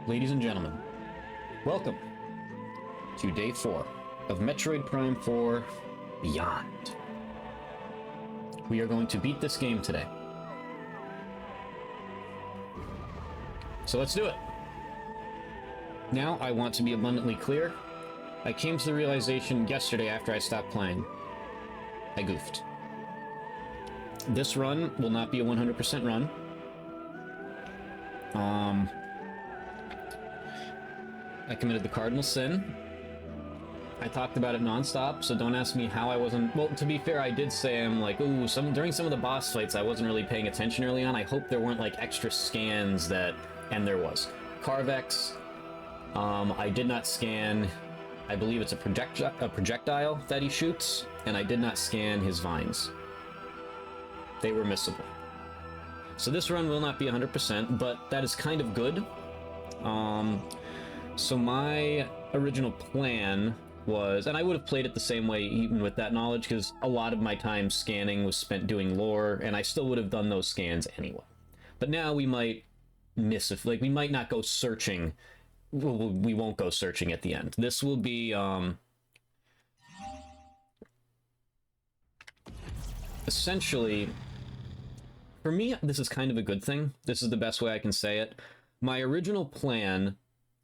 Ladies and gentlemen, welcome to Day 4 of Metroid Prime 4 Beyond. We are going to beat this game today. So let's do it. Now, I want to be abundantly clear. I came to the realization yesterday after I stopped playing. I goofed. This run will not be a 100% run. I committed the cardinal sin. I talked about it nonstop, so don't ask me how I wasn't... Well, to be fair, I did say I'm like, ooh, during some of the boss fights, I wasn't really paying attention early on. I hope there weren't, like, extra scans that... And there was. Carvex, I did not scan... I believe it's a projectile that he shoots, and I did not scan his vines. They were missable. So this run will not be 100%, but that is kind of good. So my original plan was, and I would have played it the same way even with that knowledge, because a lot of my time scanning was spent doing lore, and I still would have done those scans anyway. But now we might miss, like, we might not go searching. We won't go searching at the end. This will be, essentially, for me, this is kind of a good thing. This is the best way I can say it. My original plan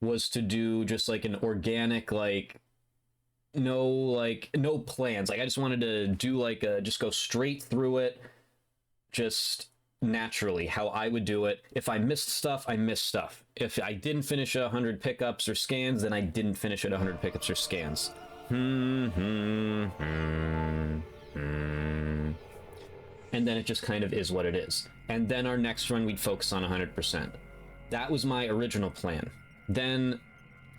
was to do just like an organic, like no plans. Like I just wanted to do like just go straight through it, just naturally how I would do it. If I missed stuff, I missed stuff. If I didn't finish 100 pickups or scans, then I didn't finish at 100 pickups or scans. And then it just kind of is what it is. And then our next run, we'd focus on 100%. That was my original plan. Then,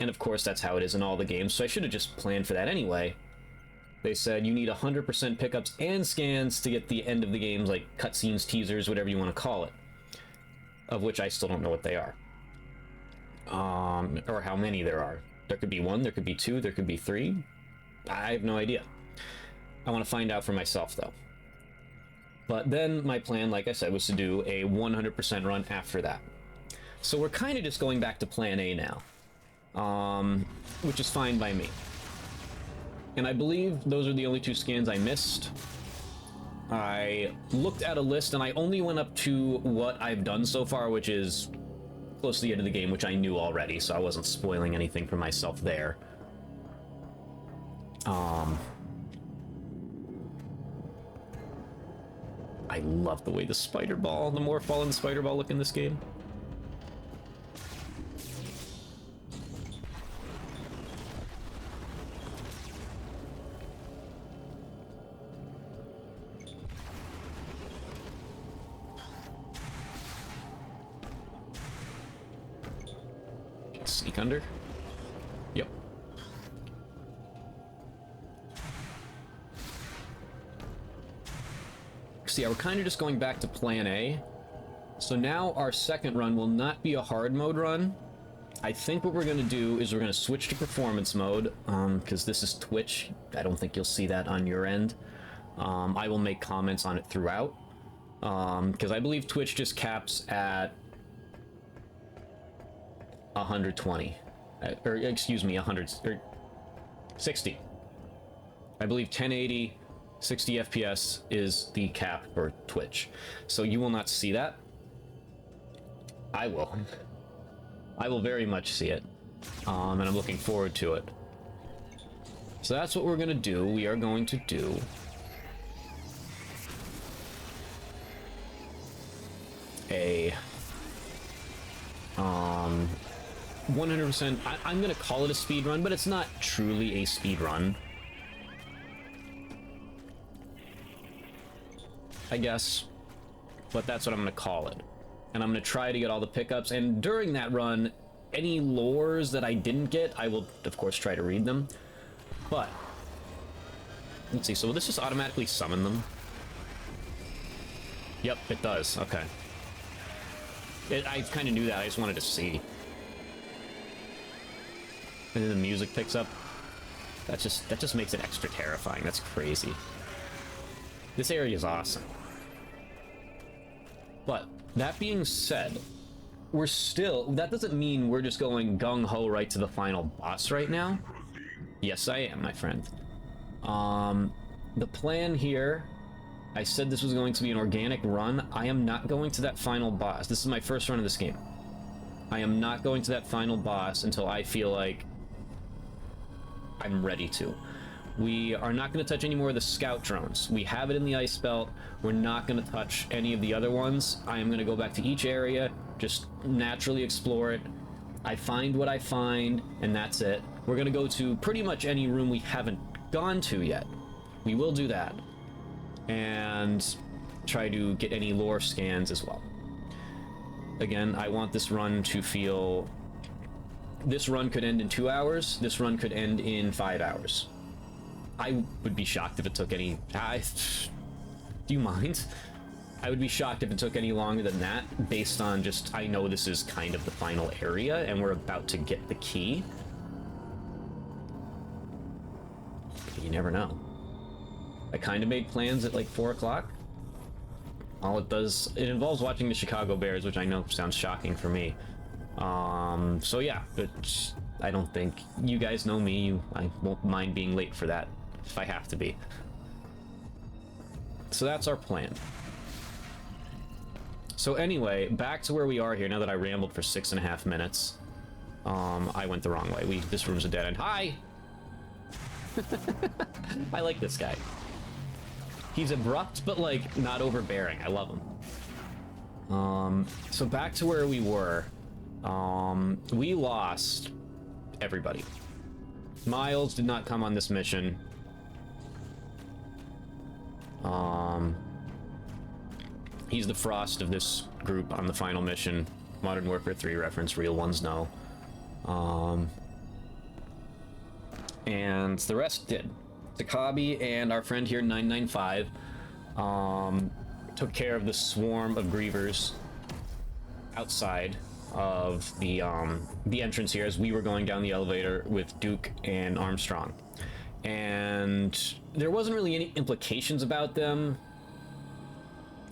and of course that's how it is in all the games, so I should have just planned for that anyway. They said you need 100% pickups and scans to get the end of the games, like cutscenes, teasers, whatever you want to call it. Of which I still don't know what they are. Or how many there are. There could be 1, there could be 2, there could be 3. I have no idea. I want to find out for myself, though. But then my plan, like I said, was to do a 100% run after that. So we're kind of just going back to plan A now, which is fine by me. And I believe those are the only 2 scans I missed. I looked at a list and I only went up to what I've done so far, which is close to the end of the game, which I knew already, so I wasn't spoiling anything for myself there. I love the way the Morphball and the Spider Ball look in this game. Sneak under? Yep. So yeah, we're kind of just going back to plan A. So now our second run will not be a hard mode run. I think what we're going to do is we're going to switch to performance mode, because this is Twitch. I don't think you'll see that on your end. I will make comments on it throughout, because I believe Twitch just caps at 120, or excuse me, 100 or 60. I believe 1080, 60 FPS is the cap for Twitch, so you will not see that. I will. I will very much see it, and I'm looking forward to it. So that's what we're gonna do. We are going to do a 100%, I'm gonna call it a speed run, but it's not truly a speed run, I guess, but that's what I'm gonna call it. And I'm gonna try to get all the pickups, and during that run, any lores that I didn't get, I will of course try to read them. But let's see, so will this just automatically summon them? Yep, it does. Okay. I kind of knew that, I just wanted to see. And then the music picks up. That just makes it extra terrifying. That's crazy. This area is awesome. But that being said, we're still... That doesn't mean we're just going gung-ho right to the final boss right now. Yes, I am, my friend. The plan here... I said this was going to be an organic run. I am not going to that final boss. This is my first run of this game. I am not going to that final boss until I feel like I'm ready to. We are not going to touch any more of the scout drones. We have it in the ice belt. We're not going to touch any of the other ones. I am going to go back to each area, just naturally explore it. I find what I find, and that's it. We're going to go to pretty much any room we haven't gone to yet. We will do that. And try to get any lore scans as well. Again, I want this run to feel... This run could end in 2 hours. This run could end in 5 hours. I would be shocked if it took any... do you mind? I would be shocked if it took any longer than that, based on just... I know this is kind of the final area, and we're about to get the key. You never know. I kind of made plans at like 4 o'clock. All it does, it involves watching the Chicago Bears, which I know sounds shocking for me. So yeah, but I don't think, you guys know me, I won't mind being late for that if I have to be. So that's our plan. So anyway, back to where we are here, now that I rambled for 6.5 minutes. I went the wrong way. This room's a dead end. Hi! I like this guy. He's abrupt, but, like, not overbearing. I love him. So back to where we were. We lost everybody. Miles did not come on this mission. He's the Frost of this group on the final mission. Modern Warfare 3 reference, real ones know. And the rest did. Takabi and our friend here, 995, took care of the swarm of grievers outside of the entrance here as we were going down the elevator with Duke and Armstrong. And there wasn't really any implications about them.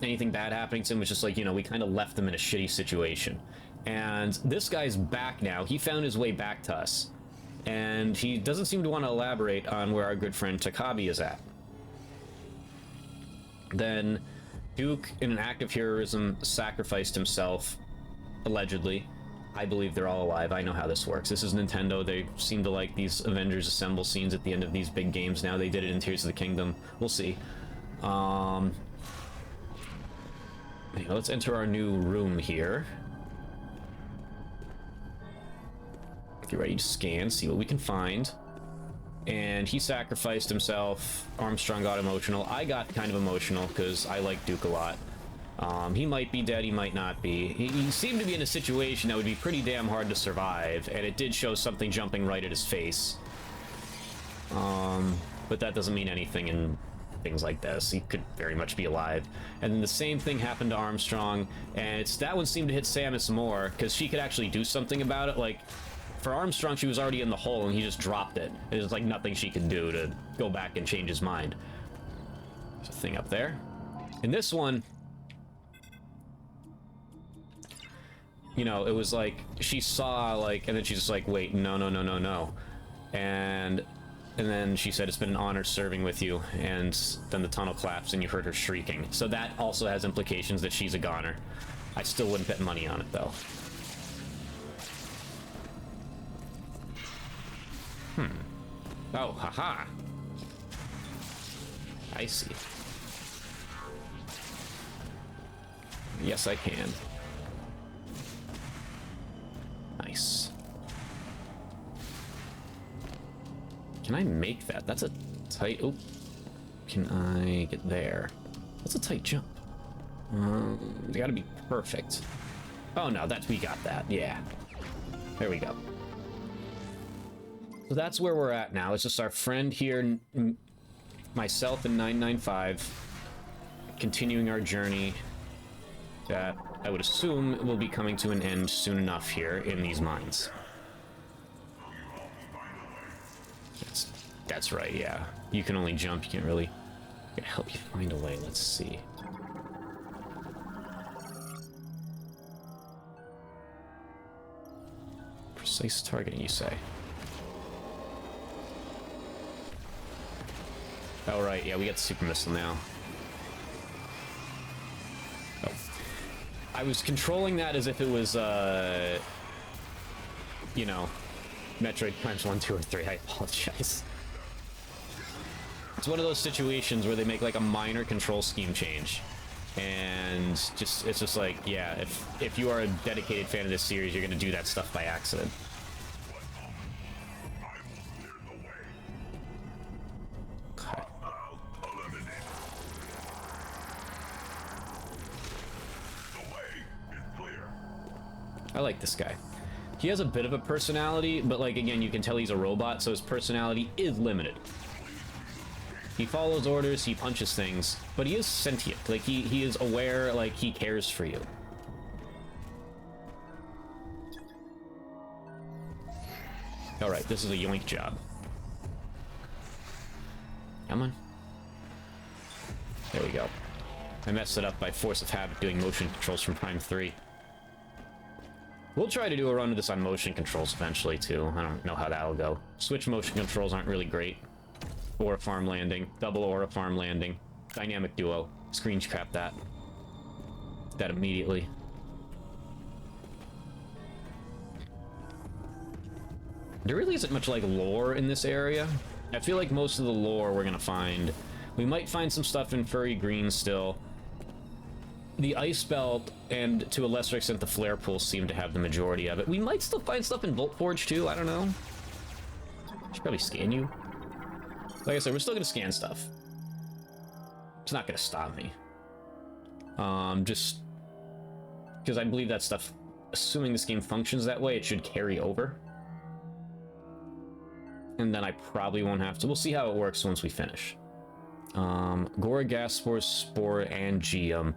Anything bad happening to them. It was just like, you know, we kind of left them in a shitty situation. And this guy's back now. He found his way back to us. And he doesn't seem to want to elaborate on where our good friend Takabi is at. Then Duke, in an act of heroism, sacrificed himself, allegedly. I believe they're all alive. I know how this works. This is Nintendo. They seem to like these Avengers Assemble scenes at the end of these big games now. They did it in Tears of the Kingdom. We'll see. Let's enter our new room here. Get ready to scan, see what we can find. And he sacrificed himself. Armstrong got emotional. I got kind of emotional because I like Duke a lot. He might be dead, he might not be. He seemed to be in a situation that would be pretty damn hard to survive, and it did show something jumping right at his face. But that doesn't mean anything in things like this. He could very much be alive. And then the same thing happened to Armstrong, and that one seemed to hit Samus more, because she could actually do something about it. Like, for Armstrong, she was already in the hole, and he just dropped it. It was like nothing she could do to go back and change his mind. There's a thing up there. In this one, you know, it was like, she saw, like, and then she's just like, wait, no, no, no, no, no. And then she said, it's been an honor serving with you, and then the tunnel collapsed and you heard her shrieking. So that also has implications that she's a goner. I still wouldn't bet money on it, though. Oh, haha. I see. Yes, I can. Nice. Can I make that? That's a tight... Oh. Can I get there? That's a tight jump. It's gotta be perfect. Oh, no, we got that. Yeah. There we go. So that's where we're at now. It's just our friend here, myself and 995, continuing our journey that I would assume will be coming to an end soon enough here in these mines. That's right, yeah. You can only jump, you can't really... I can help you find a way, let's see. Precise targeting, you say? Oh, right, yeah, we got the super missile now. Oh. I was controlling that as if it was, you know, Metroid Primes 1, 2, or 3. I apologize. It's one of those situations where they make, like, a minor control scheme change. And just, it's just like, yeah, if you are a dedicated fan of this series, you're gonna do that stuff by accident. Okay. I like this guy. He has a bit of a personality, but, like, again, you can tell he's a robot, so his personality is limited. He follows orders, he punches things, but he is sentient. Like, he is aware, like, he cares for you. Alright, this is a yoink job. Come on. There we go. I messed it up by force of habit doing motion controls from Prime 3. We'll try to do a run of this on motion controls eventually, too. I don't know how that'll go. Switch motion controls aren't really great. Aura farm landing, double aura farm landing, dynamic duo. Screen cap that. That immediately. There really isn't much like lore in this area. I feel like most of the lore we're gonna find. We might find some stuff in Furry Green still. The Ice Belt and to a lesser extent the Flare Pool seem to have the majority of it. We might still find stuff in Volt Forge too. I don't know. Should probably scan you. Like I said, we're still gonna scan stuff. It's not gonna stop me. Just because I believe that stuff, assuming this game functions that way, it should carry over. And then I probably won't have to. We'll see how it works once we finish. Gora gas spore, sporangium.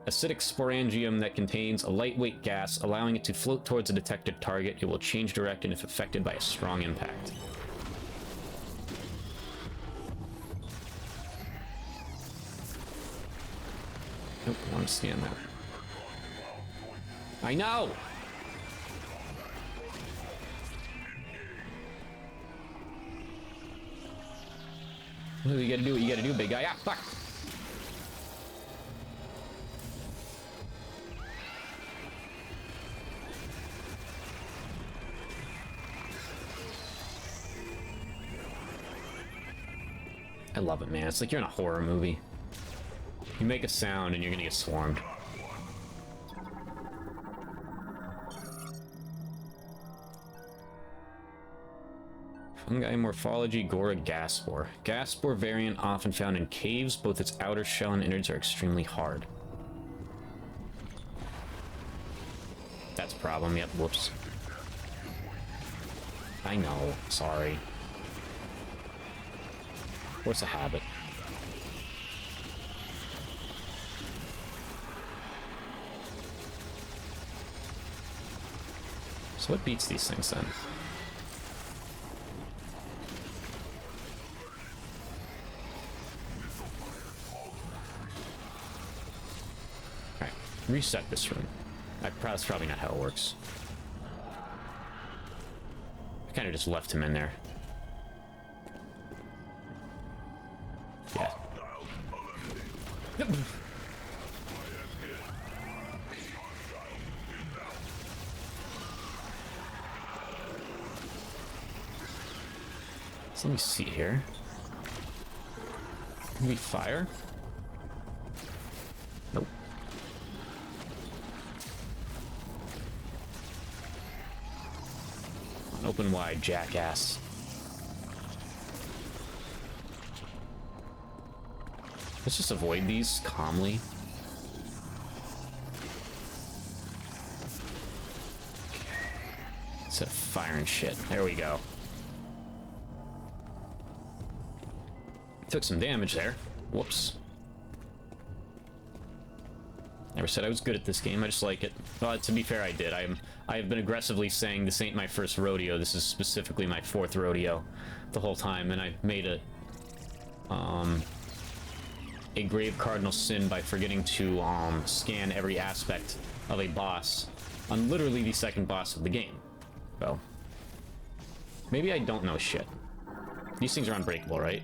Acidic sporangium that contains a lightweight gas, allowing it to float towards a detected target. It will change direction if affected by a strong impact. Nope, I want to scan that. I know! What do you gotta do? What you gotta do, big guy? Ah, fuck! I love it, man. It's like you're in a horror movie. You make a sound and you're gonna get swarmed. Fungi morphology, Gora gas spore. Gas spore variant often found in caves. Both its outer shell and innards are extremely hard. That's a problem. Yep, whoops. I know. Sorry. Force a habit. So what beats these things then? Alright, reset this room. That's probably not how it works. I kind of just left him in there. Yeah. So let me see here. Can we fire? Nope. Open wide, jackass. Let's just avoid these calmly. Instead of firing shit. There we go. Took some damage there. Whoops. Never said I was good at this game, I just like it. Well, to be fair, I did. I have been aggressively saying this ain't my first rodeo, this is specifically my 4th rodeo the whole time, and I've made a grave cardinal sin by forgetting to scan every aspect of a boss on literally the 2nd boss of the game. Oh. Maybe I don't know shit. These things are unbreakable, right?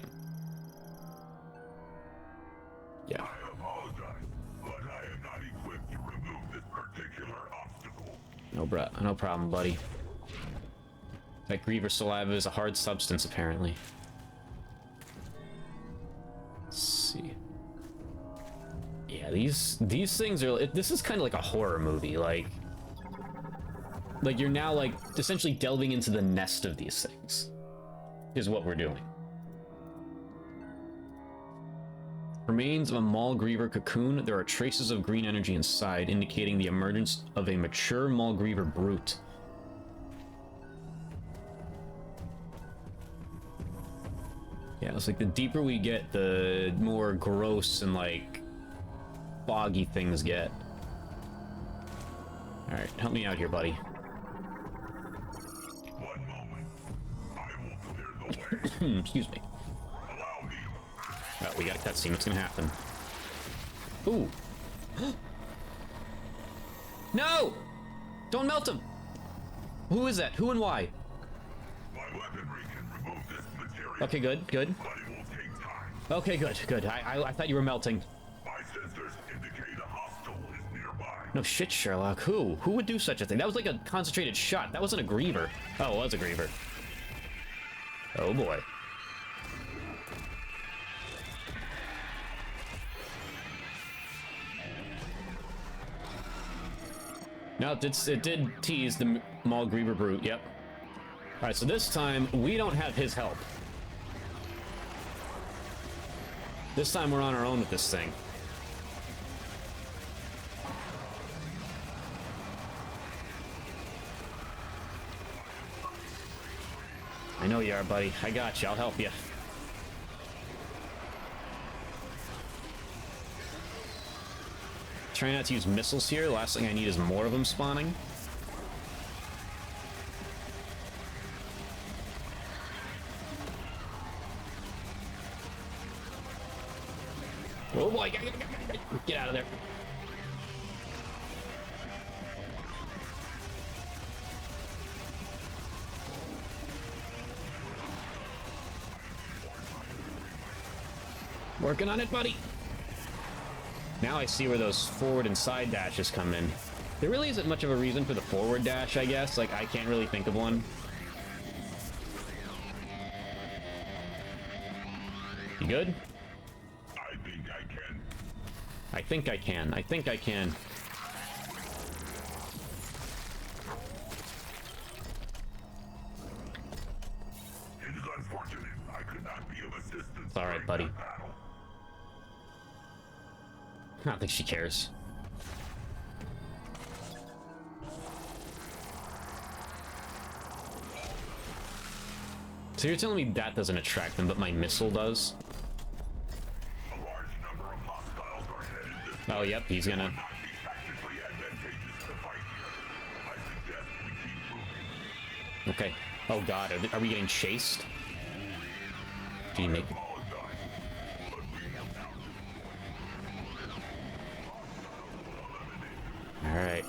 Yeah. I apologize, but I am not equipped to remove this particular obstacle. No problem, buddy. That Griever saliva is a hard substance, apparently. Let's see. Yeah, these things are... This is kind of like a horror movie, like you're now, like, essentially delving into the nest of these things, is what we're doing. Remains of a Maul Griever cocoon. There are traces of green energy inside, indicating the emergence of a mature Maul Griever brute. Yeah, it's like the deeper we get, the more gross and, like, foggy things get. Alright, help me out here, buddy. One moment. I will clear the way. Excuse me. Allow me. Oh, we got a cutscene. What's gonna happen? Ooh. No! Don't melt him! Who is that? Who and why? My weaponry can remove this material. Okay, good, good. But it will take time. Okay, good, good. I thought you were melting. My sensors indicate a hostile is nearby. No shit, Sherlock. Who? Who would do such a thing? That was like a concentrated shot. That wasn't a Griever. Oh, it was a Griever. Oh boy. No, it did tease the Maul Griever brute. Yep. All right, so this time we don't have his help. This time we're on our own with this thing. I know you are, buddy. I got you. I'll help you. Try not to use missiles here. The last thing I need is more of them spawning. Oh boy, get out of there. Working on it, buddy. Now I see where those forward and side dashes come in. There really isn't much of a reason for the forward dash, I guess. Like, I can't really think of one. You good? I think I can. I think I can. I think I can. It is unfortunate I could not be of assistance. It's all right, buddy. I don't think she cares. So you're telling me that doesn't attract them, but my missile does? A large number of hostiles are headed this way. Oh, yep, he's gonna... Not be tactically advantageous to fight here. I suggest we keep moving. Okay. Oh god, are we getting chased? Can you make... Apologize, but we will now. Alright.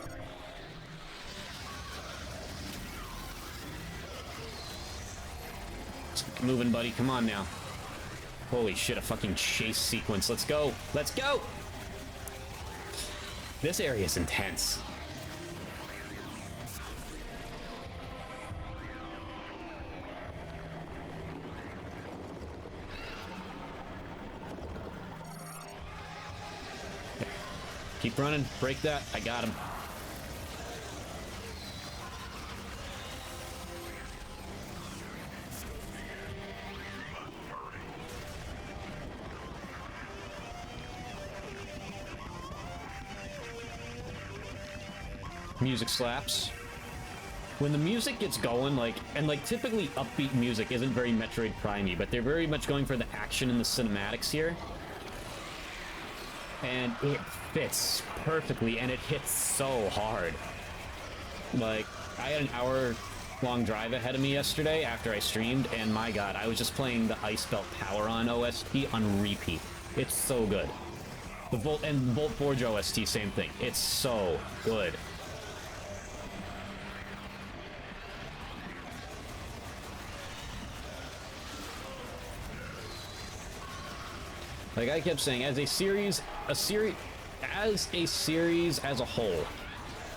Let's keep moving, buddy. Come on now. Holy shit, a fucking chase sequence. Let's go. Let's go! This area is intense. Keep running. Break that. I got him. Music slaps. When the music gets going, like, and like typically upbeat music isn't very Metroid Prime-y, but they're very much going for the action and the cinematics here. And it fits perfectly, and it hits so hard. Like, I had an hour-long drive ahead of me yesterday after I streamed, and my god, I was just playing the Ice Belt Power On OST on repeat. It's so good. The Volt Forge OST, same thing. It's so good. Like I kept saying, as a series as a whole,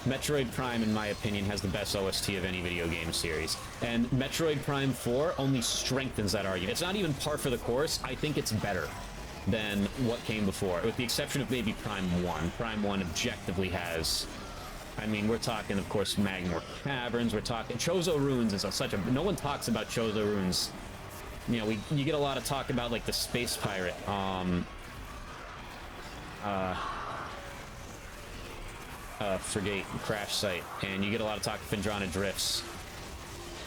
Metroid Prime, in my opinion, has the best OST of any video game series. And Metroid Prime 4 only strengthens that argument. It's not even par for the course. I think it's better than what came before, with the exception of maybe Prime 1. Prime 1 objectively has... I mean, we're talking, of course, Magmore Caverns. We're talking... Chozo Ruins is such a... No one talks about Chozo Ruins. You know, you get a lot of talk about, like, the Space Pirate. Frigate Crash Site, and you get a lot of talk of Phendrana Drifts.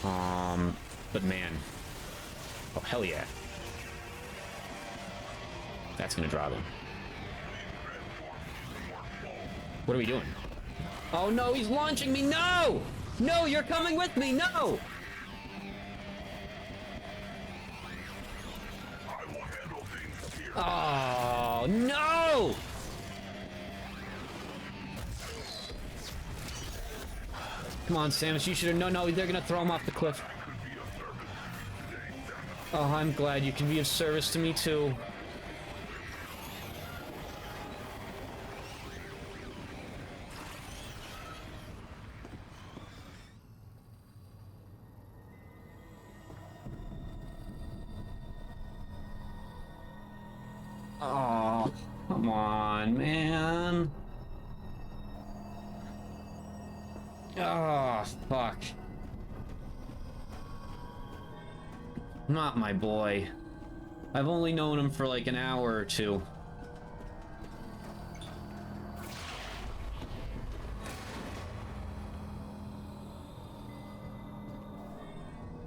But man... Oh, hell yeah. That's gonna drop him. What are we doing? Oh no, he's launching me! No! No, you're coming with me! No! Oh, no! Come on, Samus, you should have... No, they're gonna throw him off the cliff. Oh, I'm glad you can be of service to me, too. Oh, come on, man. Oh, fuck. Not my boy. I've only known him for like an hour or two.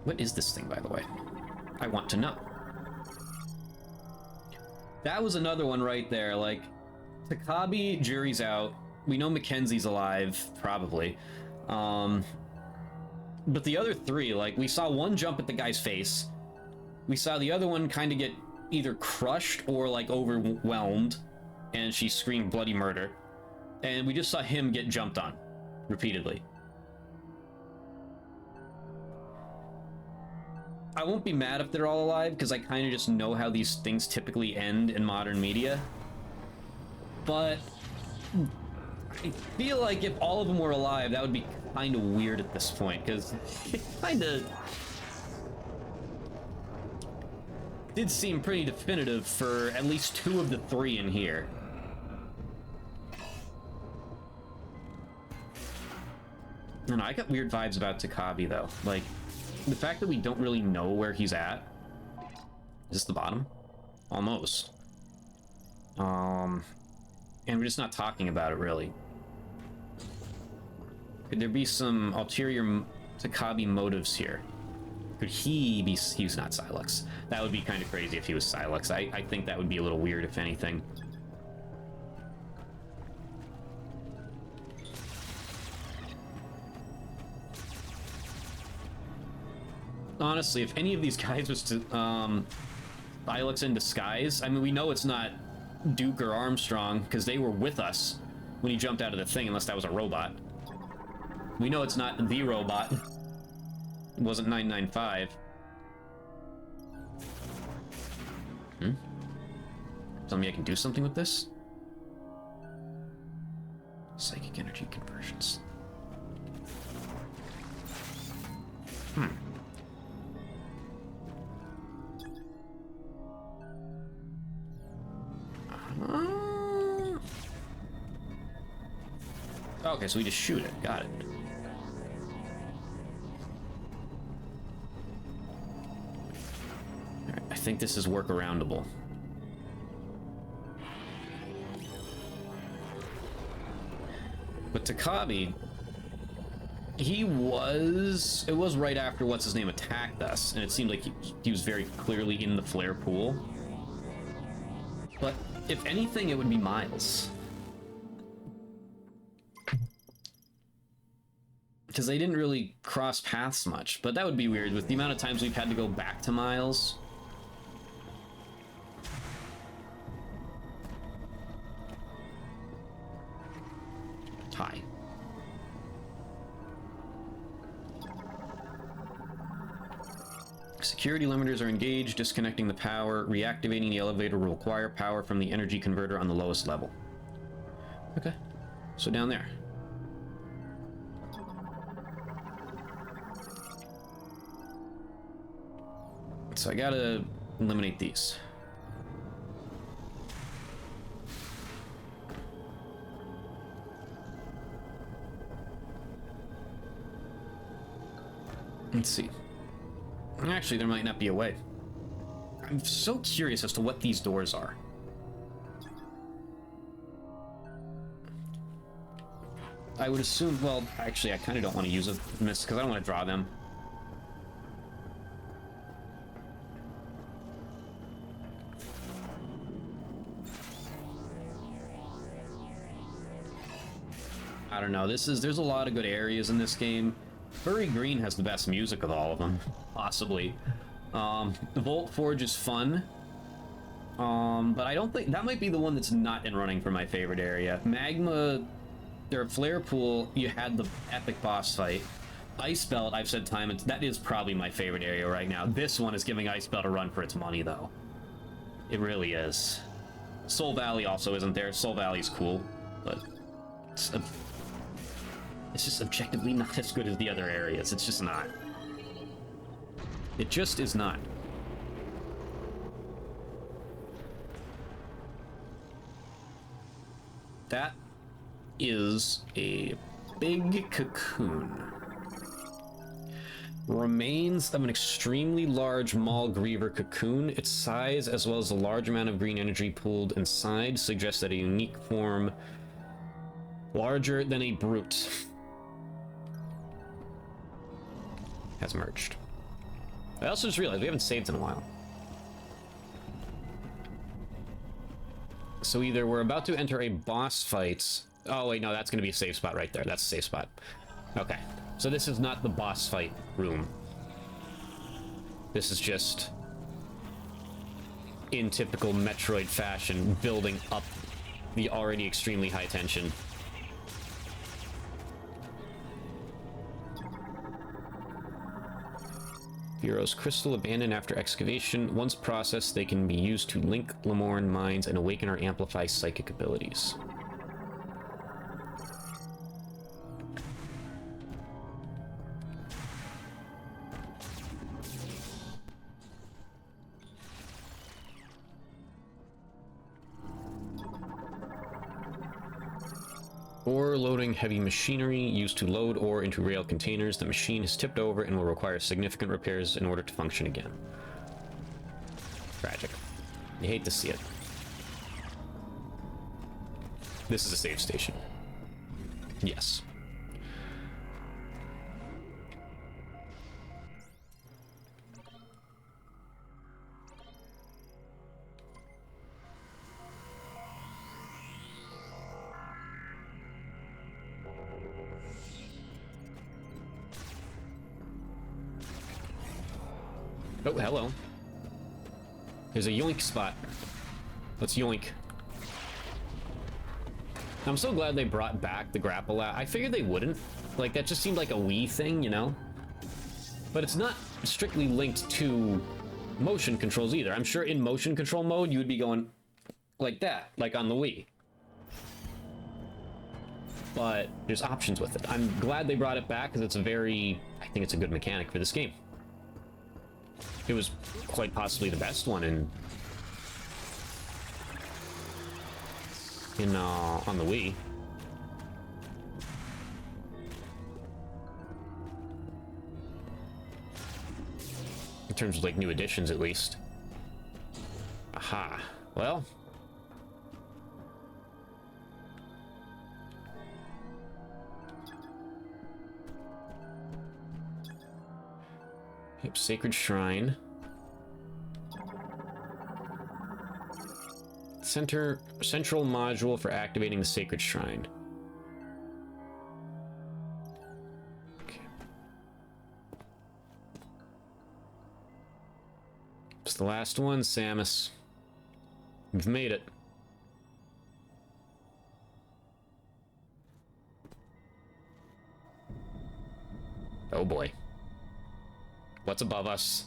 What is this thing, by the way? I want to know. That was another one right there, like, Takabi, jury's out. We know Mackenzie's alive, probably. But the other three, like, we saw one jump at the guy's face. We saw the other one kind of get either crushed or, like, overwhelmed, and she screamed bloody murder. And we just saw him get jumped on, repeatedly. I won't be mad if they're all alive, because I kind of just know how these things typically end in modern media. But I feel like if all of them were alive, that would be kind of weird at this point, because it kind of did seem pretty definitive for at least two of the three in here. I don't know, I got weird vibes about Takabi, though. Like, the fact that we don't really know where he's at. Is this the bottom? Almost. And we're just not talking about it, really. Could there be some ulterior Takabi motives here? Could he be... He's not Sylux. That would be kind of crazy if he was Sylux. I think that would be a little weird, if anything. Honestly, if any of these guys was to, Sylux in disguise, I mean, we know it's not Duke or Armstrong, because they were with us when he jumped out of the thing, unless that was a robot. We know it's not the robot. It wasn't 995. Tell me I can do something with this? Psychic energy conversions. Okay, so we just shoot it. Got it. Alright, I think this is workaroundable. But Takabi, he was... It was right after what's-his-name attacked us, and it seemed like he was very clearly in the flare pool. But if anything, it would be Miles. Because they didn't really cross paths much, but that would be weird with the amount of times we've had to go back to Miles. Hi. Security limiters are engaged. Disconnecting the power. Reactivating the elevator will require power from the energy converter on the lowest level. Okay. So down there. So I gotta eliminate these. Let's see. Actually, there might not be a way. I'm so curious as to what these doors are. I would assume, well, actually, I kind of don't want to use this because I don't want to draw them. I don't know. There's a lot of good areas in this game. Furry Green has the best music of all of them, possibly. The Volt Forge is fun. But I don't think that might be the one that's not in running for my favorite area. Magma, their Flare Pool, you had the epic boss fight. Ice Belt, I've said time, that is probably my favorite area right now. This one is giving Ice Belt a run for its money, though. It really is. Soul Valley also isn't there. Soul Valley's cool, but it's just objectively not as good as the other areas. It's just not. It just is not. That is a big cocoon. Remains of an extremely large Maul Griever cocoon. Its size, as well as the large amount of green energy pooled inside, suggests that a unique form larger than a brute has emerged. I also just realized we haven't saved in a while. So either we're about to enter a boss fight. Oh wait, no, that's going to be a safe spot right there. That's a safe spot. Okay, so this is not the boss fight room. This is just, in typical Metroid fashion, building up the already extremely high tension. Bureau's crystal abandoned after excavation. Once processed, they can be used to link Lemorn minds and awaken or amplify psychic abilities. Ore loading heavy machinery used to load ore into rail containers. The machine is tipped over and will require significant repairs in order to function again. Tragic. You hate to see it. This is a save station. Yes. Oh, hello. There's a yoink spot. Let's yoink. I'm so glad they brought back the grapple out. I figured they wouldn't. Like, that just seemed like a Wii thing, you know? But it's not strictly linked to motion controls either. I'm sure in motion control mode, you would be going like that, like on the Wii. But there's options with it. I'm glad they brought it back because it's a very... I think it's a good mechanic for this game. It was quite possibly the best one on the Wii. In terms of like new additions, at least. Aha. Well. Yep, Sacred Shrine. Central module for activating the Sacred Shrine. Okay. It's the last one, Samus. We've made it. Oh boy. What's above us?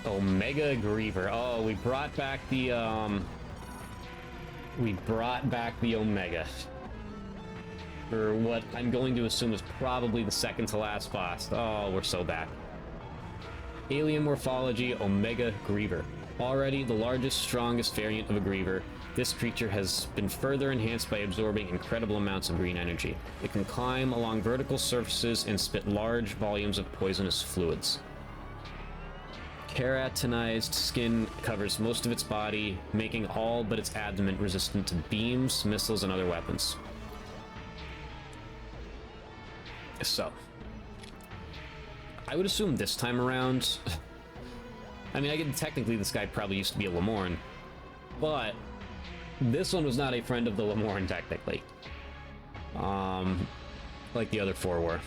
Omega Griever. Oh, we brought back the Omega. For what I'm going to assume is probably the second to last boss. Oh, we're so back. Alien morphology, Omega Griever. Already the largest, strongest variant of a Griever, this creature has been further enhanced by absorbing incredible amounts of green energy. It can climb along vertical surfaces and spit large volumes of poisonous fluids. Keratinized skin covers most of its body, making all but its abdomen resistant to beams, missiles, and other weapons. So, I would assume this time around... I mean, I get technically this guy probably used to be a Lemorn, but this one was not a friend of the Lemorn, technically. Like the other four were.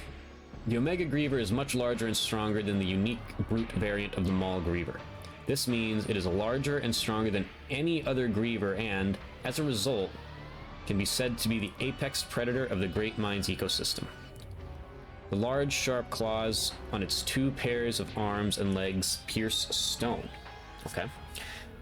The Omega Griever is much larger and stronger than the unique brute variant of the Maul Griever. This means it is larger and stronger than any other Griever and, as a result, can be said to be the apex predator of the Great Mines ecosystem. The large, sharp claws on its two pairs of arms and legs pierce stone. Okay,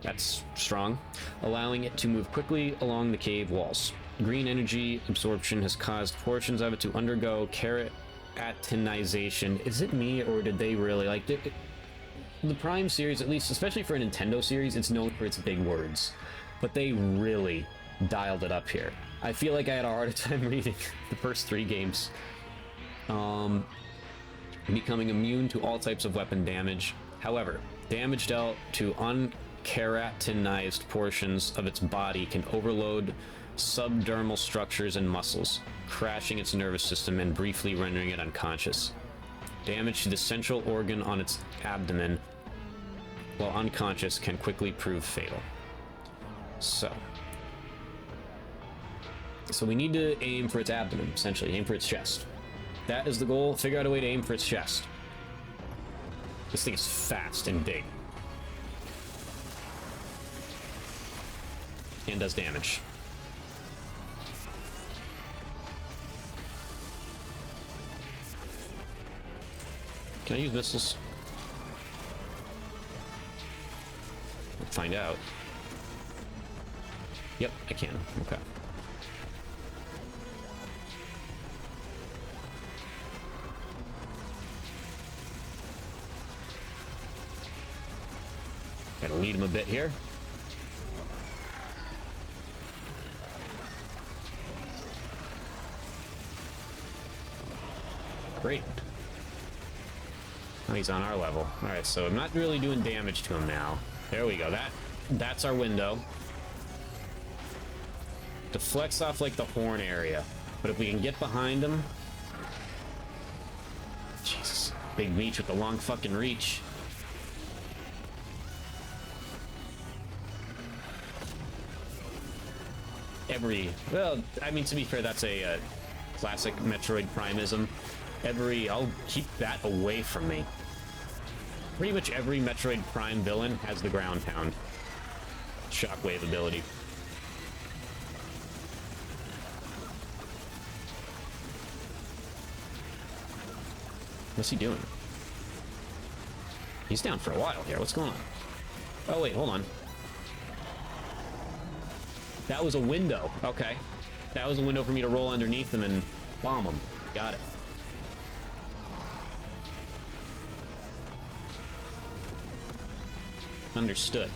that's strong, allowing it to move quickly along the cave walls. Green energy absorption has caused portions of it to undergo keratinization. Is it me, or did they really like it? The Prime series, at least, especially for a Nintendo series, it's known for its big words, but they really dialed it up here. I feel like I had a harder time reading the first three games. Becoming immune to all types of weapon damage. However, damage dealt to unkeratinized portions of its body can overload subdermal structures and muscles, crashing its nervous system and briefly rendering it unconscious. Damage to the central organ on its abdomen while unconscious can quickly prove fatal. So we need to aim for its abdomen, essentially, aim for its chest. That is the goal. Figure out a way to aim for its chest. This thing is fast and big. And does damage. Can I use missiles? We'll find out. Yep, I can. Okay. Gotta lead him a bit here. Great. Oh, he's on our level. Alright, so I'm not really doing damage to him now. There we go. That's our window. Deflects off like the horn area. But if we can get behind him... Jesus. Big Meech with the long fucking reach. Well, I mean, to be fair, that's a classic Metroid Primeism. I'll keep that away from me. Pretty much every Metroid Prime villain has the ground pound. Shockwave ability. What's he doing? He's down for a while here. What's going on? Oh, wait, hold on. That was a window. Okay. That was a window for me to roll underneath them and bomb them. Got it. Understood.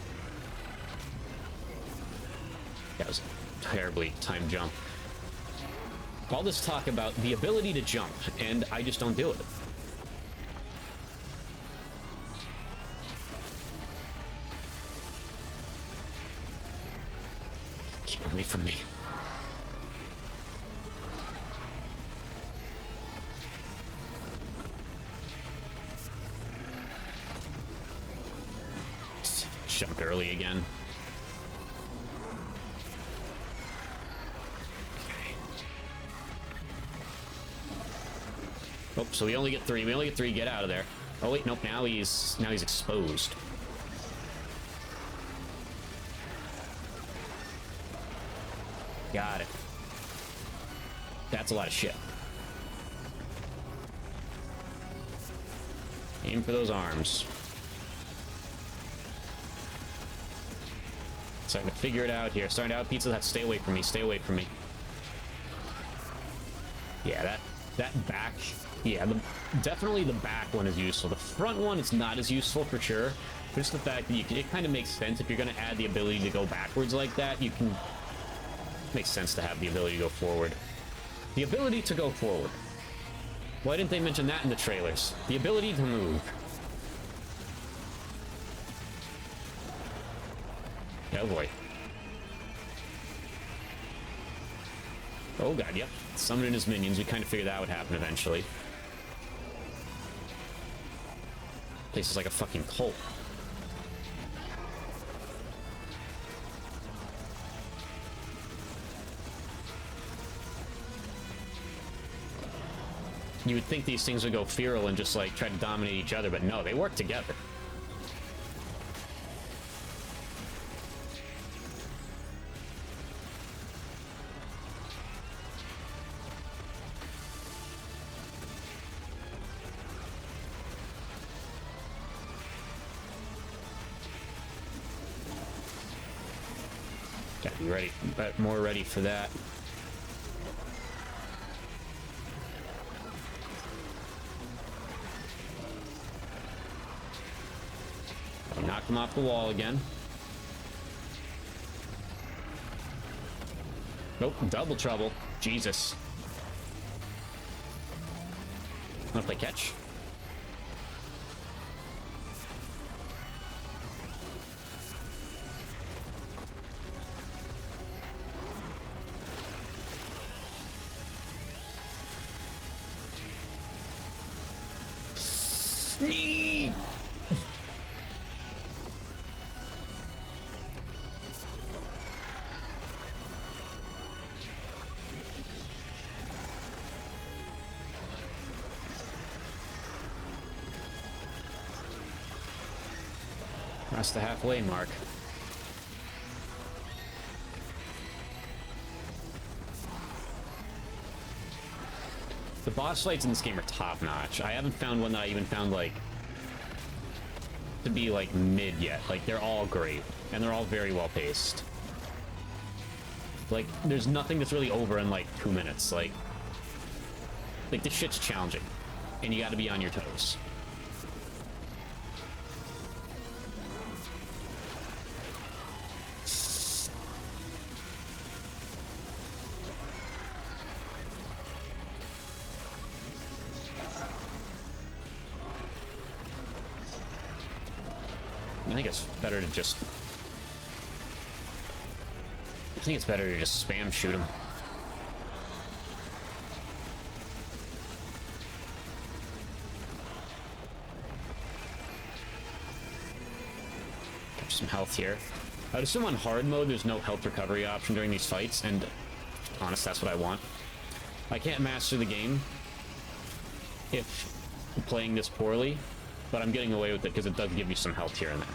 That was a terribly timed jump. All this talk about the ability to jump, and I just don't do it. Keep away from me. Jumped early again. Oh, so we only get three. We only get three. Get out of there. Oh wait, nope. Now he's exposed. Got it. That's a lot of shit. Aim for those arms. Starting to figure it out here. Starting to out Pizza Hut. Stay away from me. Stay away from me. Yeah, that back... Yeah, definitely the back one is useful. The front one is not as useful for sure. Just the fact that it kind of makes sense. If you're going to add the ability to go backwards like that, you can... It makes sense to have the ability to go forward. The ability to go forward. Why didn't they mention that in the trailers? The ability to move. Oh boy. Oh god, yep. Summoning his minions. We kind of figured that would happen eventually. Place is like a fucking cult. You would think these things would go feral and just like try to dominate each other, but no, they work together. Gotta be ready, but more ready for that. Knock him off the wall again. Nope, double trouble. Jesus. Wanna play catch? That's the halfway mark. The boss fights in this game are top-notch. I haven't found one that I even found, like, to be, like, mid yet. Like, they're all great. And they're all very well-paced. Like, there's nothing that's really over in, like, 2 minutes. Like, this shit's challenging. And you gotta be on your toes. I think it's better to just... I think it's better to just spam shoot him. Catch some health here. I would assume on hard mode there's no health recovery option during these fights, and honest, that's what I want. I can't master the game if I'm playing this poorly, but I'm getting away with it because it does give you some health here and there.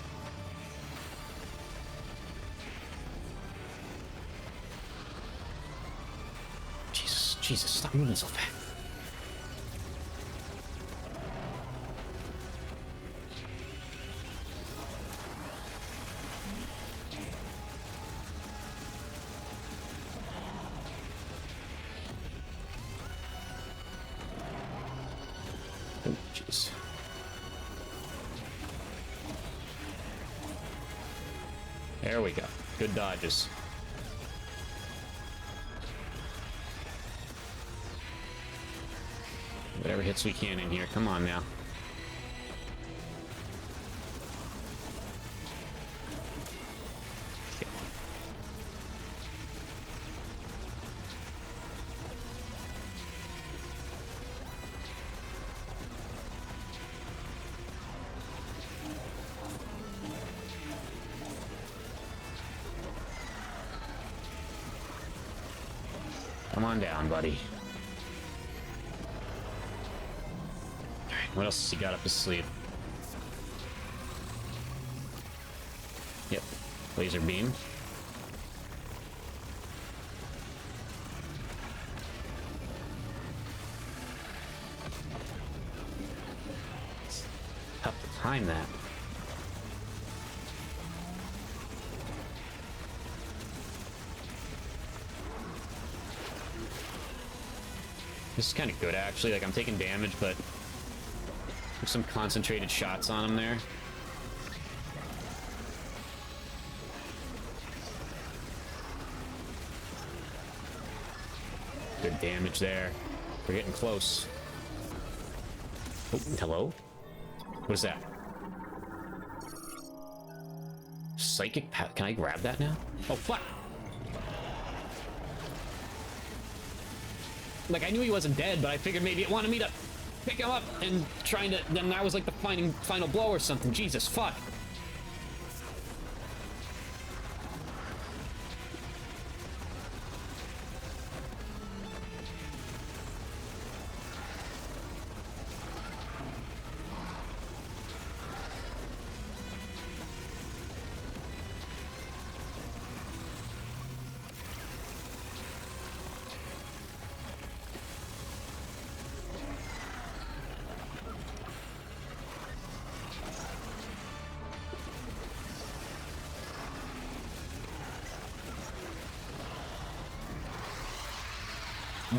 Jesus, stop moving so fast. Oh, jeez. There we go. Good dodges. Whatever hits we can in here. Come on now. Okay. Come on down, buddy. What else has he got up his sleeve? Yep. Laser beam. Tough to time that. This is kind of good, actually. Like, I'm taking damage, but there's some concentrated shots on him there. Good damage there. We're getting close. Oh, hello? What is that? Psychic power. Can I grab that now? Oh, fuck! Like, I knew he wasn't dead, but I figured maybe it wanted me to pick him up and trying to... Then that was like the final blow or something. Jesus, fuck.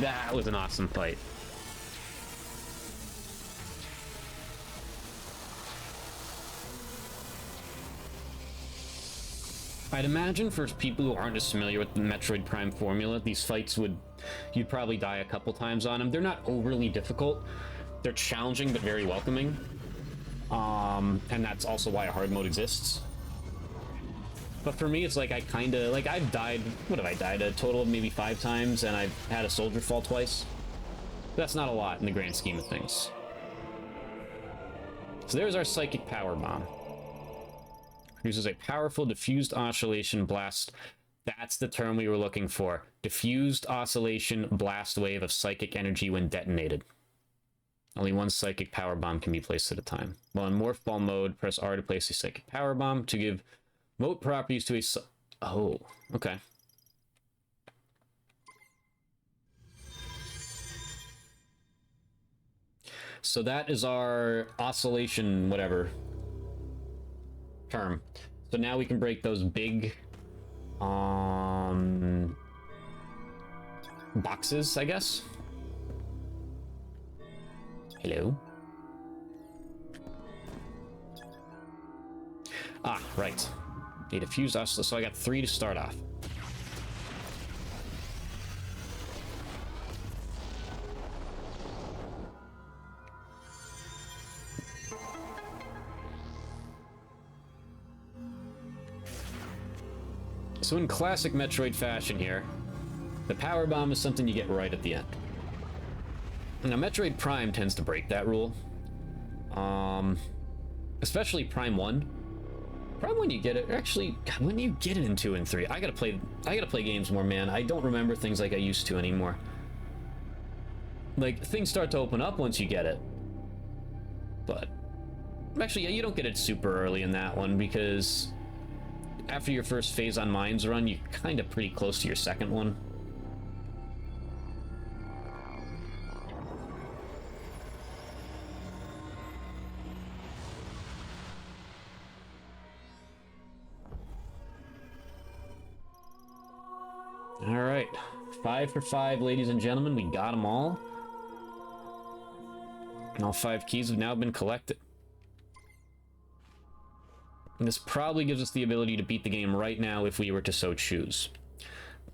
That was an awesome fight. I'd imagine for people who aren't as familiar with the Metroid Prime formula, these fights you'd probably die a couple times on them. They're not overly difficult. They're challenging, but very welcoming. And that's also why a hard mode exists. But for me, it's like I kind of, like, I've died, what have I died? A total of maybe 5 times, and I've had a soldier fall twice. That's not a lot in the grand scheme of things. So there's our Psychic Power Bomb. Uses a powerful diffused oscillation blast. That's the term we were looking for. Diffused oscillation blast wave of psychic energy when detonated. Only one Psychic Power Bomb can be placed at a time. While in Morph Ball mode, press R to place a Psychic Power Bomb to give mote properties to a... Oh, okay. So that is our oscillation, whatever, term. So now we can break those big, boxes, I guess. Hello? Ah, right. Need a fused oscillator, so I got 3 to start off. So in classic Metroid fashion here, the power bomb is something you get right at the end. Now Metroid Prime tends to break that rule. Especially Prime 1. Prime 1 you get it, actually, God, when do you get it in 2 and 3? I gotta play games more, man. I don't remember things like I used to anymore. Like, things start to open up once you get it. But, actually, yeah, you don't get it super early in that one, because after your first phase on Mines Run, you're kind of pretty close to your second one. All right, 5 for 5, ladies and gentlemen. We got them all. And all 5 keys have now been collected. And this probably gives us the ability to beat the game right now if we were to so choose.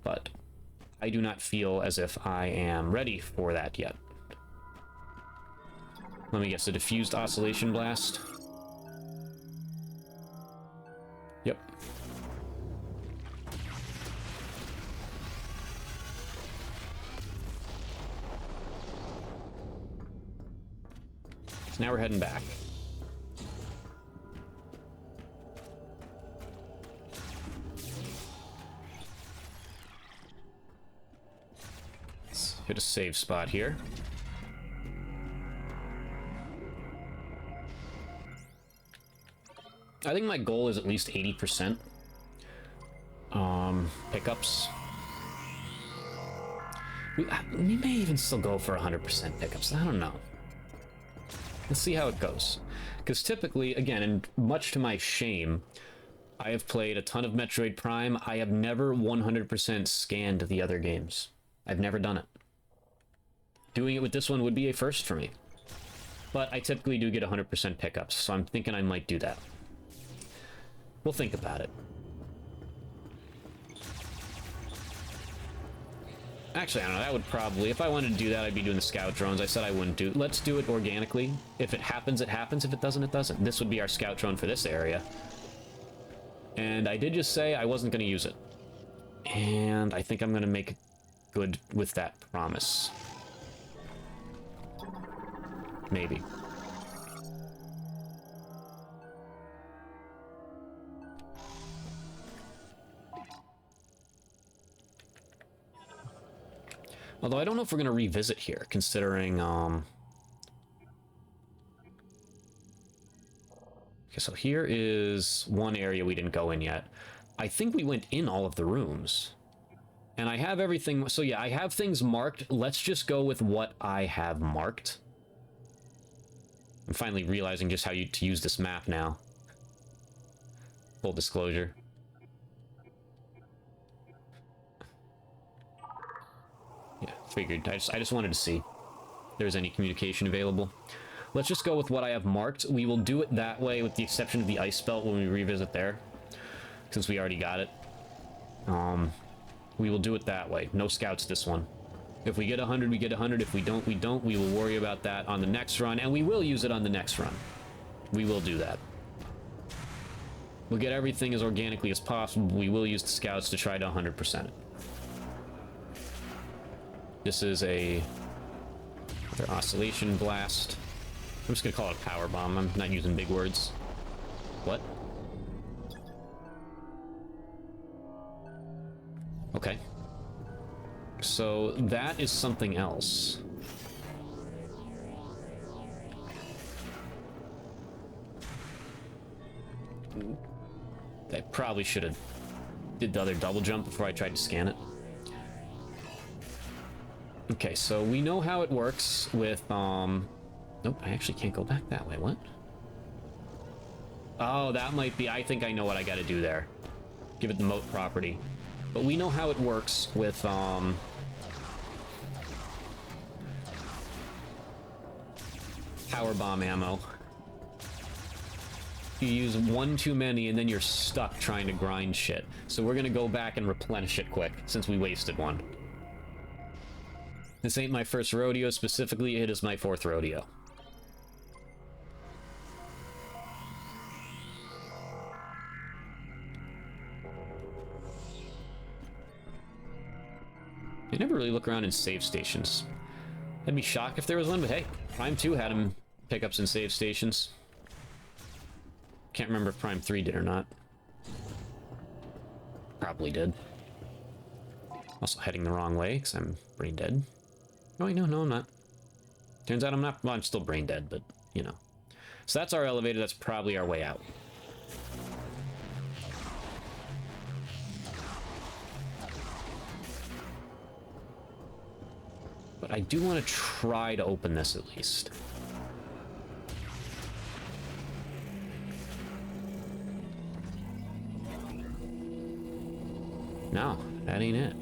But I do not feel as if I am ready for that yet. Let me guess, a diffused oscillation blast? Yep. So now we're heading back. Let's hit a save spot here. I think my goal is at least 80% pickups. We may even still go for 100% pickups. I don't know. Let's see how it goes. Because typically, again, and much to my shame, I have played a ton of Metroid Prime. I have never 100% scanned the other games. I've never done it. Doing it with this one would be a first for me. But I typically do get 100% pickups, so I'm thinking I might do that. We'll think about it. Actually, I don't know, that would probably... If I wanted to do that, I'd be doing the scout drones. I said I wouldn't do... Let's do it organically. If it happens, it happens. If it doesn't, it doesn't. This would be our scout drone for this area. And I did just say I wasn't going to use it. And I think I'm going to make good with that promise. Maybe. Although I don't know if we're going to revisit here, considering, Okay, so here is one area we didn't go in yet. I think we went in all of the rooms. And I have everything... So yeah, I have things marked. Let's just go with what I have marked. I'm finally realizing just how to use this map now. Full disclosure. Yeah, figured. I just wanted to see if there's any communication available. Let's just go with what I have marked. We will do it that way, with the exception of the ice belt when we revisit there, since we already got it. We will do it that way. No scouts this one. If we get 100, we get 100. If we don't, we don't. We will worry about that on the next run, and we will use it on the next run. We will do that. We'll get everything as organically as possible. We will use the scouts to try to 100% it. This is another oscillation blast. I'm just gonna call it a power bomb. I'm not using big words. What? Okay. So that is something else. I probably should have did the other double jump before I tried to scan it. Okay, so we know how it works with, Nope, I actually can't go back that way. What? Oh, that might be... I think I know what I gotta do there. Give it the moat property. But we know how it works with, power bomb ammo. You use one too many, and then you're stuck trying to grind shit. So we're gonna go back and replenish it quick, since we wasted one. This ain't my first rodeo. Specifically, it is my 4th rodeo. I never really look around in save stations. I'd be shocked if there was one, but hey, Prime 2 had them pickups in save stations. Can't remember if Prime 3 did or not. Probably did. Also heading the wrong way, because I'm brain dead. Oh, wait, no, I'm not. Turns out I'm not... Well, I'm still brain dead, but, you know. So that's our elevator. That's probably our way out. But I do want to try to open this at least. No, that ain't it.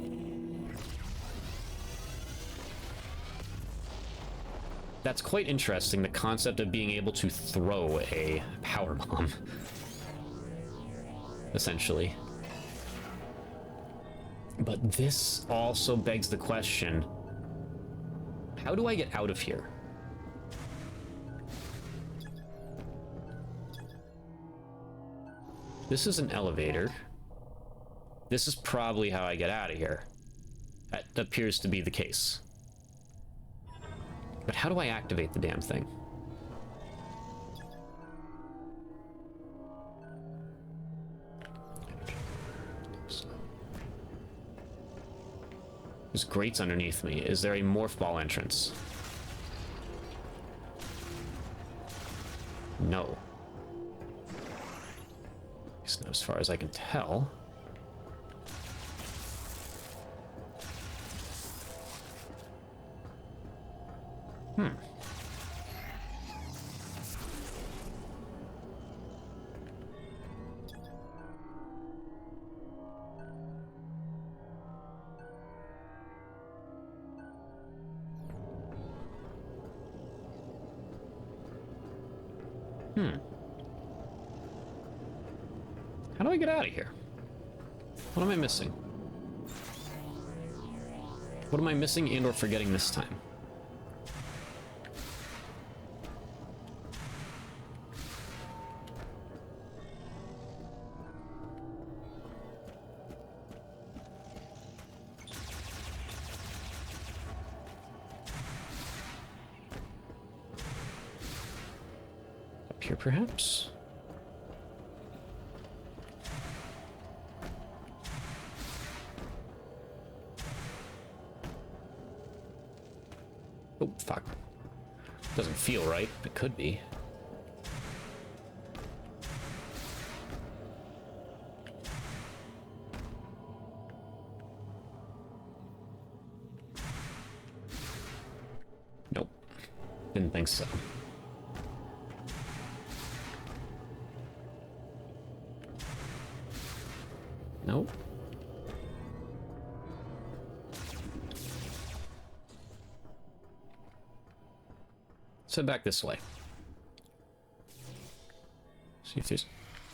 That's quite interesting, the concept of being able to throw a power bomb. Essentially. But this also begs the question, how do I get out of here? This is an elevator. This is probably how I get out of here. That appears to be the case. But how do I activate the damn thing? There's grates underneath me. Is there a morph ball entrance? No. At least not as far as I can tell. How do I get out of here? What am I missing? What am I missing and or forgetting this time? Up here, perhaps? Oh, fuck. Doesn't feel right. It could be. Nope. Didn't think so. Nope. Let's head back this way. See if there's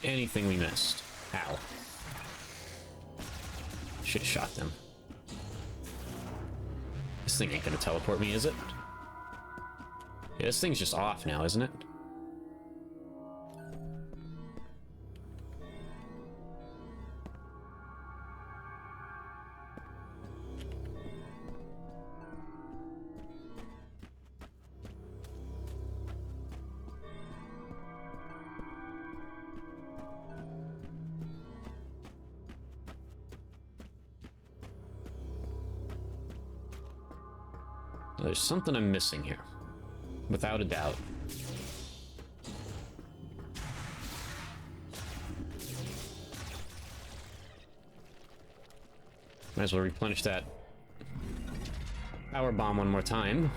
anything we missed. Ow. Should have shot them. This thing ain't gonna teleport me, is it? Yeah, this thing's just off now, isn't it? There's something I'm missing here, without a doubt. Might as well replenish that power bomb one more time.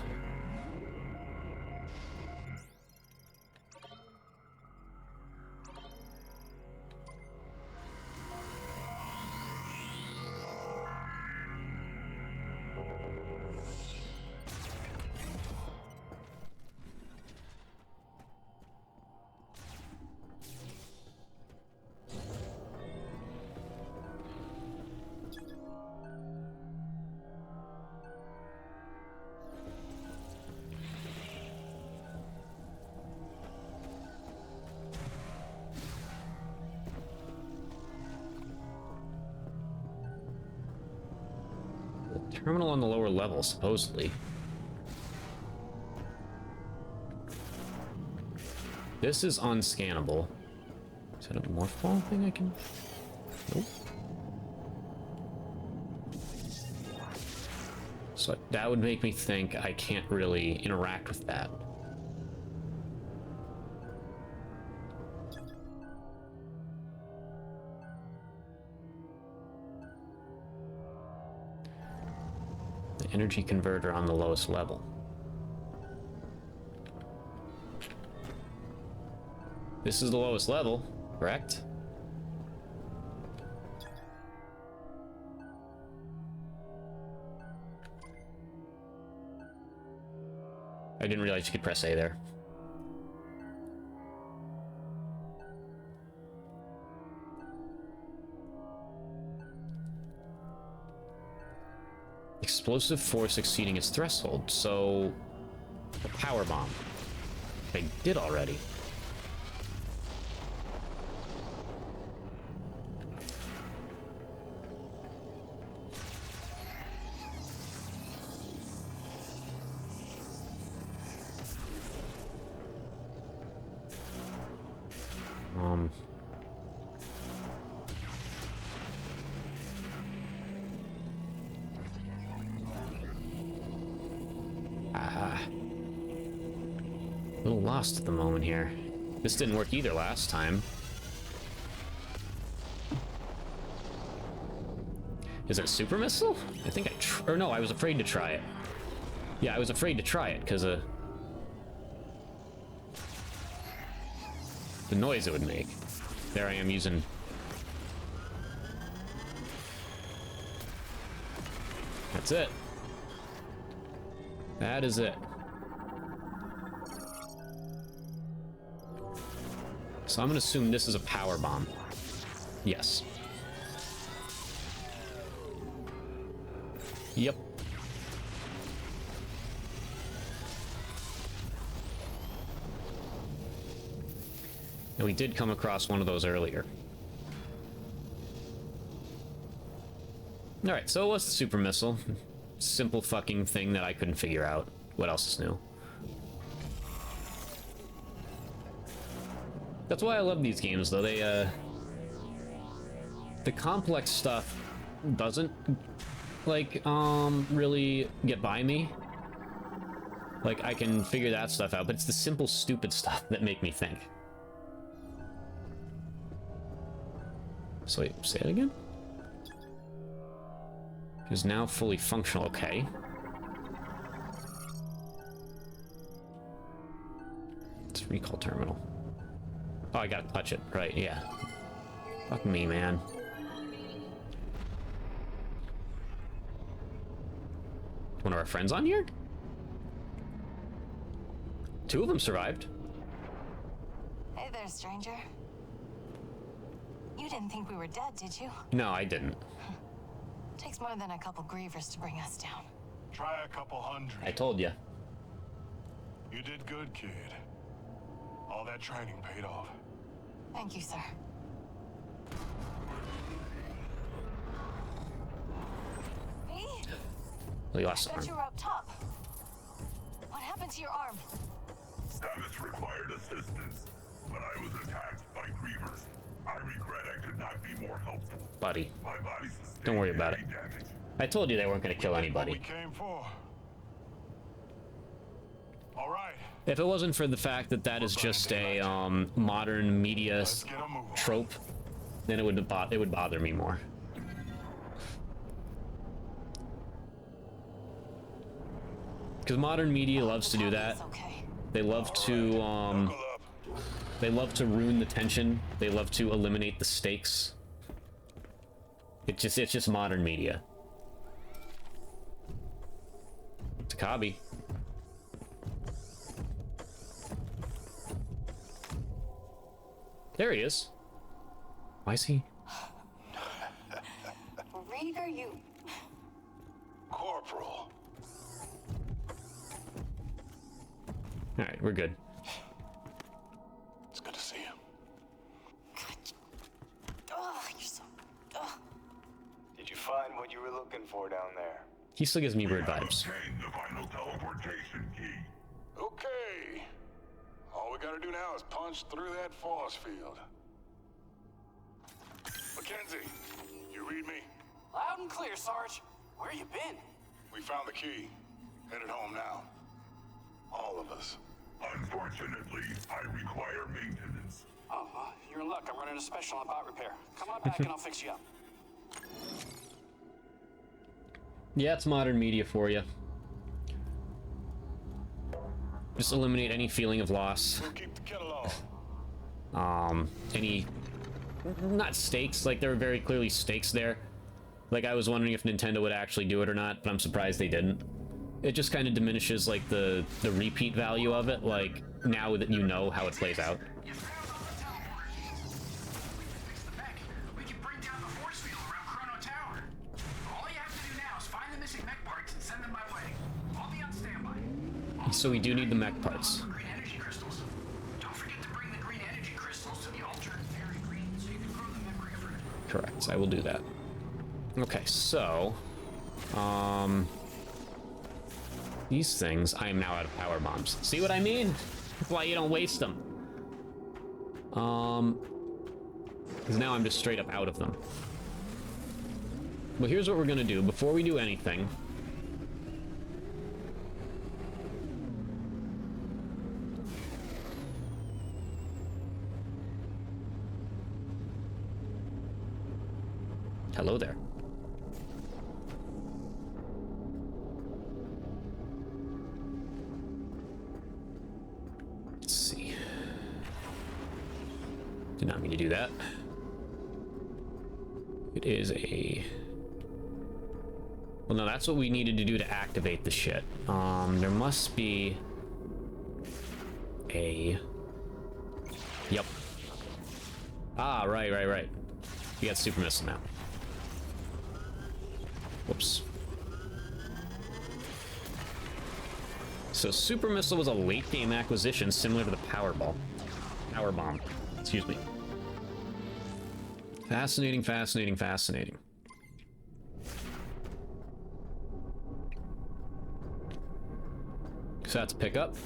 Terminal on the lower level, supposedly. This is unscannable. Is that a morph ball thing I can... Nope. So that would make me think I can't really interact with that. Energy converter on the lowest level. This is the lowest level, correct? I didn't realize you could press A there. Explosive force exceeding its threshold, so a power bomb. I did already. A little lost at the moment here. This didn't work either last time. Is it a super missile? I think or no, I was afraid to try it. Yeah, I was afraid to try it because of the noise it would make. There I am using... That's it. That is it. So I'm gonna assume this is a power bomb. Yes. Yep. And we did come across one of those earlier. Alright, so what's the super missile? Simple fucking thing that I couldn't figure out. What else is new? That's why I love these games, though. They, the complex stuff doesn't, like, really get by me. Like, I can figure that stuff out, but it's the simple, stupid stuff that make me think. So wait, say it again? Is now fully functional, okay. It's recall terminal. Oh, I gotta touch it, right, yeah. Fuck me, man. One of our friends on here? Two of them survived. Hey there, stranger. You didn't think we were dead, did you? No, I didn't. Takes more than a couple grievers to bring us down. Try a couple hundred. I told you. You did good, kid. All that training paid off. Thank you, sir. Me? Well, you lost I the thought arm. you were up top. What happened to your arm? Samus required assistance, but I was attacked by grievers. I regret I could not be more helpful. Buddy, My body sustained don't worry about it. heavy damage. I told you they weren't gonna kill What anybody. we came for. All right, If it wasn't for the fact that that is just a modern media let's get a move on. trope, then it would bother me more. Because modern media loves to do that. It's okay. They love to Buckle up. they love to ruin the tension. They love to eliminate the stakes. It's just modern media. Takabi. There he is. Why is he? Rieger, you... Corporal. Alright, we're good. It's good to see you. Ugh, you're so... Ugh. Did you find what you were looking for down there? He still gives me weird vibes. Obtain the final teleportation key. Okay. All we gotta do now is punch through that force field. Mackenzie, you read me? Loud and clear, Sarge. Where you been? We found the key. Headed home now. All of us. Unfortunately, I require maintenance. Oh, you're in luck. I'm running a special on bot repair. Come on back and I'll fix you up. Yeah, it's modern media for you. Just eliminate any feeling of loss. We'll keep the kettle on. Any... Not stakes, like there were very clearly stakes there. Like I was wondering if Nintendo would actually do it or not, but I'm surprised they didn't. It just kind of diminishes like the repeat value of it, like now that you know how it plays out. You found all the teleporters. We can fix the mech. We can bring down the force field around Chrono Tower. All you have to do now is find the missing mech parts and send them my way. I'll be on standby. So we do need the mech parts. Green energy crystals. Don't forget to bring the green energy crystals to the altar and fairy green so you can grow the memory of her. Correct, I will do that. Okay, so... these things, I am now out of power bombs. See what I mean? That's why you don't waste them. Because now I'm just straight up out of them. But here's what we're gonna do. Before we do anything... Hello there. Let's see. Did not mean to do that. It is a... Well, no, that's what we needed to do to activate the shit. There must be a... Yep. Ah, right. You got super missile now. Whoops. So super missile was a late game acquisition similar to the power bomb. Excuse me. Fascinating. So that's pick up.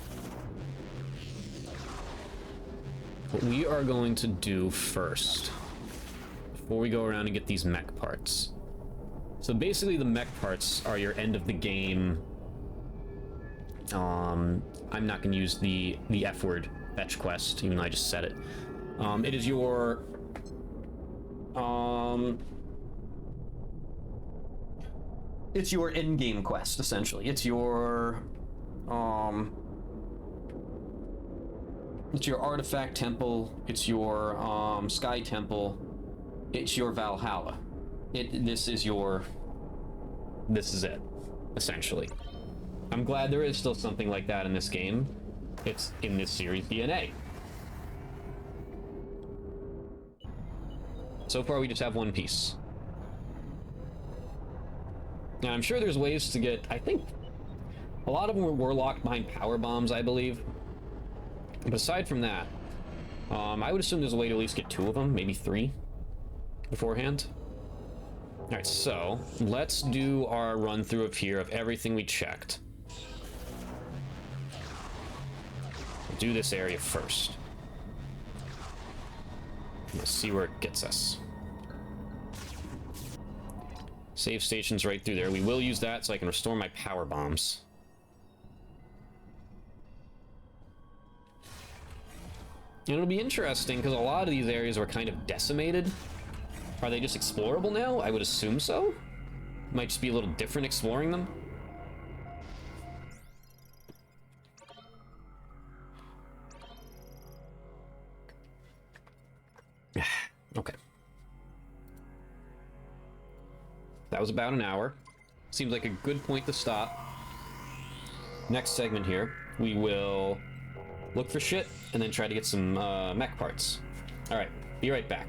What we are going to do first, before we go around and get these mech parts. So basically the mech parts are your end of the game. I'm not going to use the F word fetch quest, even though I just said it. It is your it's your in-game quest, essentially. It's your artifact temple, it's your sky temple, it's your Valhalla. This is it, essentially. I'm glad there is still something like that in this game. It's in this series DNA. So far we just have one piece. Now I'm sure there's ways to get, I think a lot of them were locked behind power bombs, I believe. But aside from that, I would assume there's a way to at least get 2 of them, maybe 3 beforehand. All right, so let's do our run through of here of everything we checked. We'll do this area first. Let's see where it gets us. Save station's right through there. We will use that so I can restore my power bombs. And it'll be interesting because a lot of these areas were kind of decimated. Are they just explorable now? I would assume so. Might just be a little different exploring them. Okay. That was about an hour. Seems like a good point to stop. Next segment here, we will look for shit and then try to get some mech parts. All right, be right back.